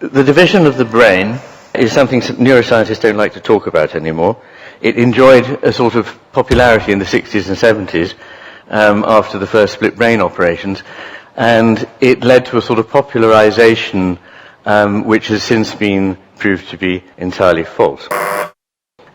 The division of the brain is something neuroscientists don't like to talk about anymore. It enjoyed a sort of popularity in the 60s and 70s after the first split brain operations, and it led to a sort of popularization which has since been proved to be entirely false.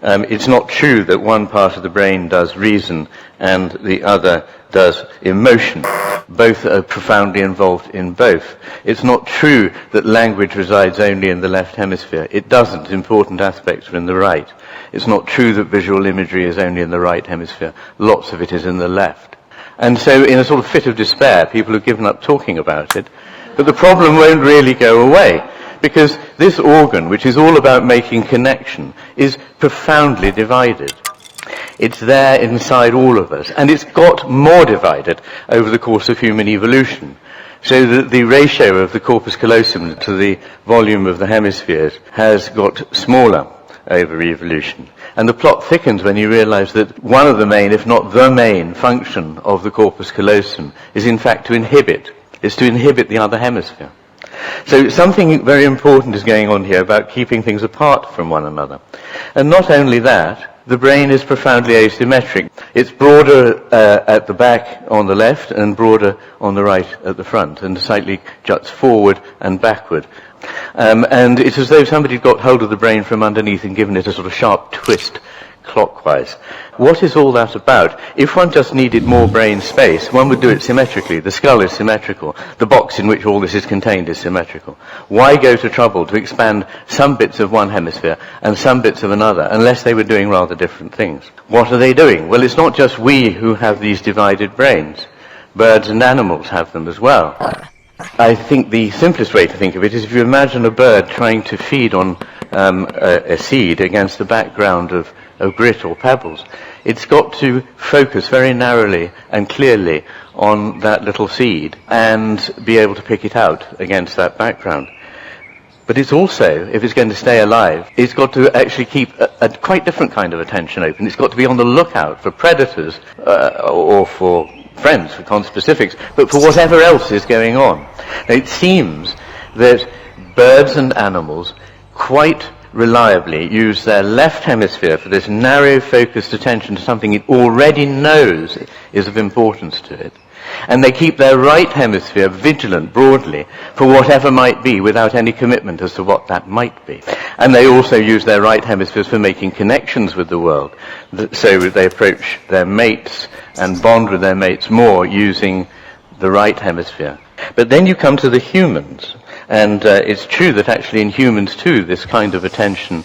It's not true that one part of the brain does reason and the other does emotion. Both are profoundly involved in both. It's not true that language resides only in the left hemisphere. It doesn't. Important aspects are in the right. It's not true that visual imagery is only in the right hemisphere. Lots of it is in the left. And so in a sort of fit of despair, people have given up talking about it. But the problem won't really go away, because this organ, which is all about making connection, is profoundly divided. It's there inside all of us, and it's got more divided over the course of human evolution, so that the ratio of the corpus callosum to the volume of the hemispheres has got smaller over evolution. And the plot thickens when you realize that one of the main, if not the main, function of the corpus callosum is in fact to inhibit the other hemisphere. So something very important is going on here about keeping things apart from one another. And not only that, the brain is profoundly asymmetric. It's broader at the back on the left and broader on the right at the front, and slightly juts forward and backward. And it's as though somebody got hold of the brain from underneath and given it a sort of sharp twist clockwise. What is all that about? If one just needed more brain space, one would do it symmetrically. The skull is symmetrical. The box in which all this is contained is symmetrical. Why go to trouble to expand some bits of one hemisphere and some bits of another, unless they were doing rather different things? What are they doing? Well, it's not just we who have these divided brains. Birds and animals have them as well. I think the simplest way to think of it is if you imagine a bird trying to feed on a seed against the background of grit or pebbles. It's got to focus very narrowly and clearly on that little seed and be able to pick it out against that background. But it's also, if it's going to stay alive, it's got to actually keep a quite different kind of attention open. It's got to be on the lookout for predators or for friends, for conspecifics, but for whatever else is going on. Now, it seems that birds and animals quite reliably use their left hemisphere for this narrow focused attention to something it already knows is of importance to it. And they keep their right hemisphere vigilant broadly for whatever might be without any commitment as to what that might be. And they also use their right hemispheres for making connections with the world. So they approach their mates and bond with their mates more using the right hemisphere. But then you come to the humans. And it's true that actually in humans too, this kind of attention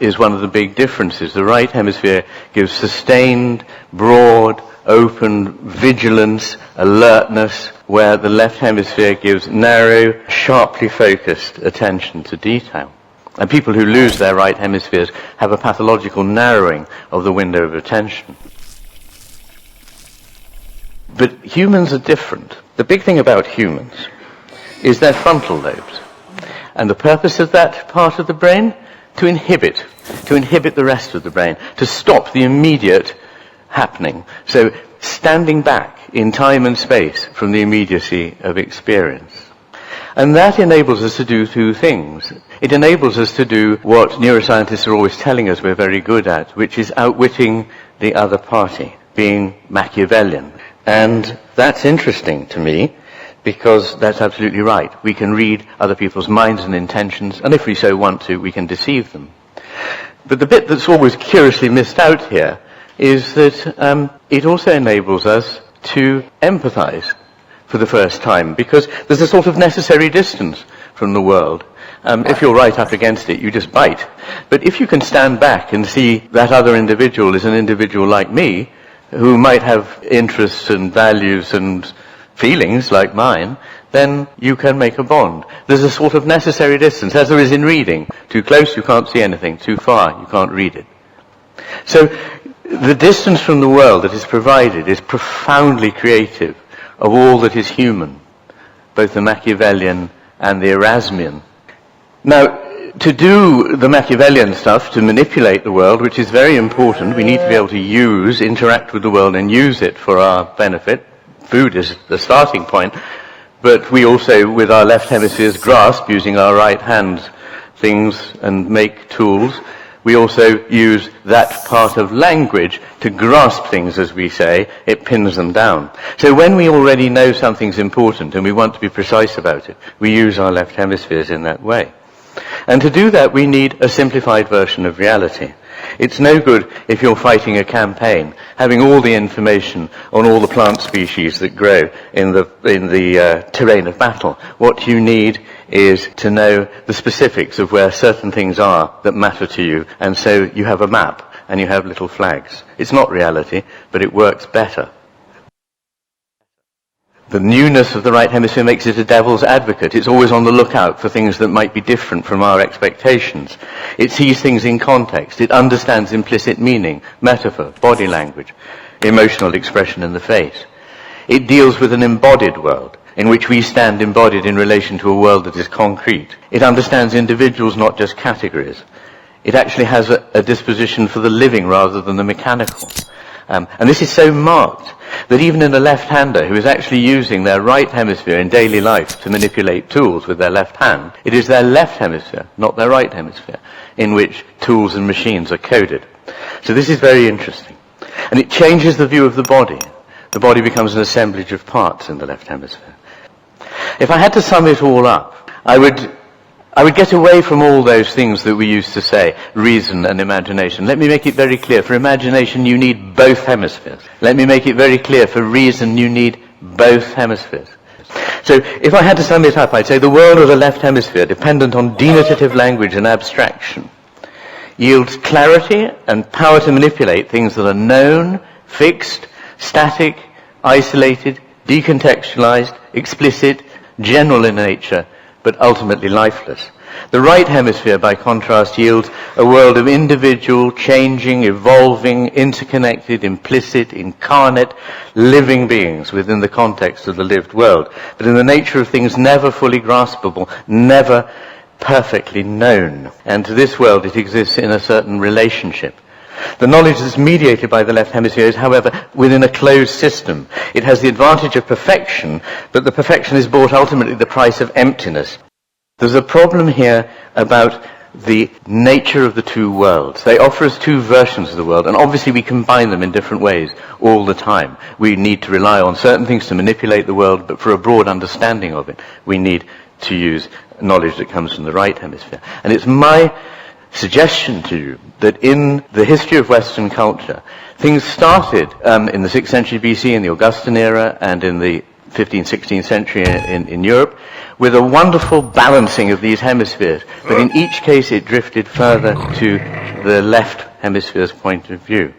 is one of the big differences. The right hemisphere gives sustained, broad, open vigilance, alertness, where the left hemisphere gives narrow, sharply focused attention to detail. And people who lose their right hemispheres have a pathological narrowing of the window of attention. But humans are different. The big thing about humans is their frontal lobes. And the purpose of that part of the brain? To inhibit the rest of the brain, to stop the immediate happening. So standing back in time and space from the immediacy of experience. And that enables us to do two things. It enables us to do what neuroscientists are always telling us we're very good at, which is outwitting the other party, being Machiavellian. And that's interesting to me, because that's absolutely right. We can read other people's minds and intentions, and if we so want to, we can deceive them. But the bit that's always curiously missed out here is that it also enables us to empathize for the first time, because there's a sort of necessary distance from the world. If you're right up against it, you just bite. But if you can stand back and see that other individual is an individual like me, who might have interests and values and feelings like mine, then you can make a bond. There's a sort of necessary distance, as there is in reading. Too close, you can't see anything. Too far, you can't read it. So the distance from the world that is provided is profoundly creative of all that is human, both the Machiavellian and the Erasmian. Now, to do the Machiavellian stuff, to manipulate the world, which is very important, we need to be able to interact with the world and use it for our benefit. Food is the starting point. but we also, with our left hemispheres, grasp using our right hands things and make tools. We also use that part of language to grasp things, as we say. It pins them down. So when we already know something's important and we want to be precise about it, we use our left hemispheres in that way. And to do that, we need a simplified version of reality. It's no good if you're fighting a campaign, having all the information on all the plant species that grow in the terrain of battle. What you need is to know the specifics of where certain things are that matter to you, and so you have a map and you have little flags. It's not reality, but it works better. The newness of the right hemisphere makes it a devil's advocate. It's always on the lookout for things that might be different from our expectations. It sees things in context. It understands implicit meaning, metaphor, body language, emotional expression in the face. It deals with an embodied world, in which we stand embodied in relation to a world that is concrete. It understands individuals, not just categories. It actually has a disposition for the living rather than the mechanical. And this is so marked that even in a left-hander who is actually using their right hemisphere in daily life to manipulate tools with their left hand, it is their left hemisphere, not their right hemisphere, in which tools and machines are coded. So this is very interesting. And it changes the view of the body. The body becomes an assemblage of parts in the left hemisphere. If I had to sum it all up, I would get away from all those things that we used to say, reason and imagination. Let me make it very clear. For imagination, you need both hemispheres. Let me make it very clear. For reason, you need both hemispheres. So if I had to sum it up, I'd say the world of the left hemisphere, dependent on denotative language and abstraction, yields clarity and power to manipulate things that are known, fixed, static, isolated, decontextualized, explicit, general in nature, but ultimately lifeless. The right hemisphere, by contrast, yields a world of individual, changing, evolving, interconnected, implicit, incarnate, living beings within the context of the lived world, but in the nature of things never fully graspable, never perfectly known. And to this world it exists in a certain relationship. The knowledge that's mediated by the left hemisphere is, however, within a closed system. It has the advantage of perfection, but the perfection is bought ultimately at the price of emptiness. There's a problem here about the nature of the two worlds. They offer us two versions of the world, and obviously we combine them in different ways all the time. We need to rely on certain things to manipulate the world, but for a broad understanding of it, we need to use knowledge that comes from the right hemisphere. And it's my suggestion to you that in the history of Western culture, things started in the 6th century BC, in the Augustan era, and in the 15th, 16th century in Europe, with a wonderful balancing of these hemispheres. But in each case, it drifted further to the left hemisphere's point of view.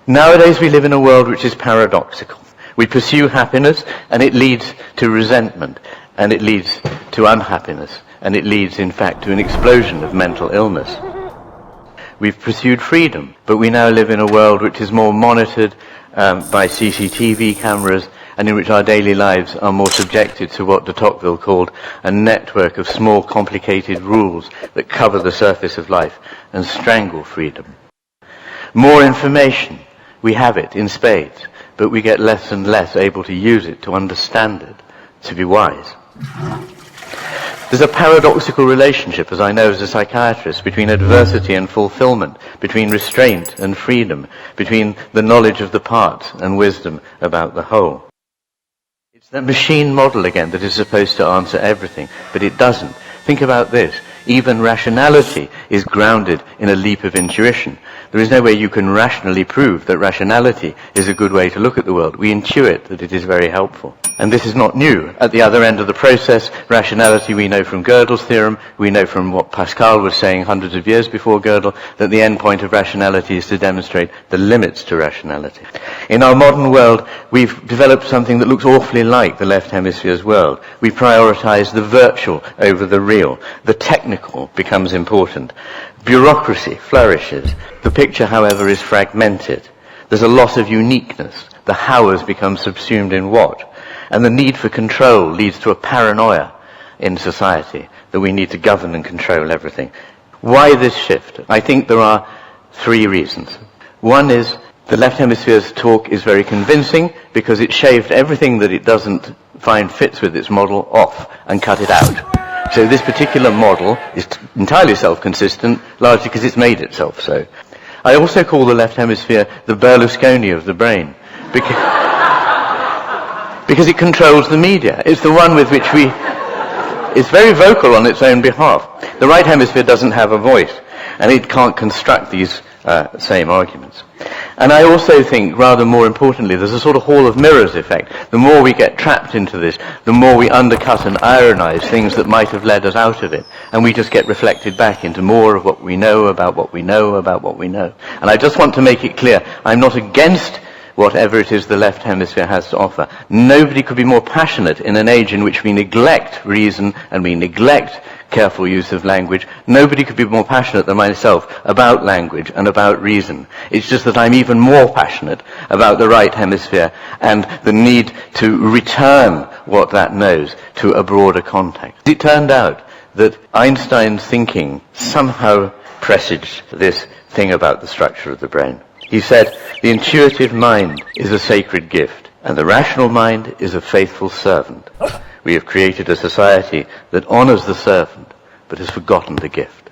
Nowadays, we live in a world which is paradoxical. We pursue happiness, and it leads to resentment, and it leads to unhappiness. And it leads, in fact, to an explosion of mental illness. We've pursued freedom, but we now live in a world which is more monitored by CCTV cameras, and in which our daily lives are more subjected to what de Tocqueville called a network of small, complicated rules that cover the surface of life and strangle freedom. More information, we have it in spades, but we get less and less able to use it, to understand it, to be wise. There's a paradoxical relationship, as I know as a psychiatrist, between adversity and fulfillment, between restraint and freedom, between the knowledge of the parts and wisdom about the whole. It's the machine model again that is supposed to answer everything, but it doesn't. Think about this. Even rationality is grounded in a leap of intuition. There is no way you can rationally prove that rationality is a good way to look at the world. We intuit that it is very helpful. And this is not new. At the other end of the process, rationality we know from Gödel's theorem, we know from what Pascal was saying hundreds of years before Gödel, that the end point of rationality is to demonstrate the limits to rationality. In our modern world, we've developed something that looks awfully like the left hemisphere's world. We prioritize the virtual over the real. The technical becomes important. Bureaucracy flourishes. The picture, however, is fragmented. There's a loss of uniqueness. The how has become subsumed in what. And the need for control leads to a paranoia in society that we need to govern and control everything. Why this shift? I think there are three reasons. One is the left hemisphere's talk is very convincing because it shaved everything that it doesn't find fits with its model off and cut it out. So this particular model is entirely self-consistent, largely because it's made itself so. I also call the left hemisphere the Berlusconi of the brain, because it controls the media. It's the one with which it's very vocal on its own behalf. The right hemisphere doesn't have a voice, and it can't construct these same arguments. And I also think, rather more importantly, there's a sort of hall of mirrors effect. The more we get trapped into this, the more we undercut and ironize things that might have led us out of it. And we just get reflected back into more of what we know about what we know about what we know. And I just want to make it clear, I'm not against whatever it is the left hemisphere has to offer. Nobody could be more passionate in an age in which we neglect reason and we neglect careful use of language. Nobody could be more passionate than myself about language and about reason. It's just that I'm even more passionate about the right hemisphere and the need to return what that knows to a broader context. It turned out that Einstein's thinking somehow presaged this thing about the structure of the brain. He said, the intuitive mind is a sacred gift, and the rational mind is a faithful servant. We have created a society that honors the servant, but has forgotten the gift.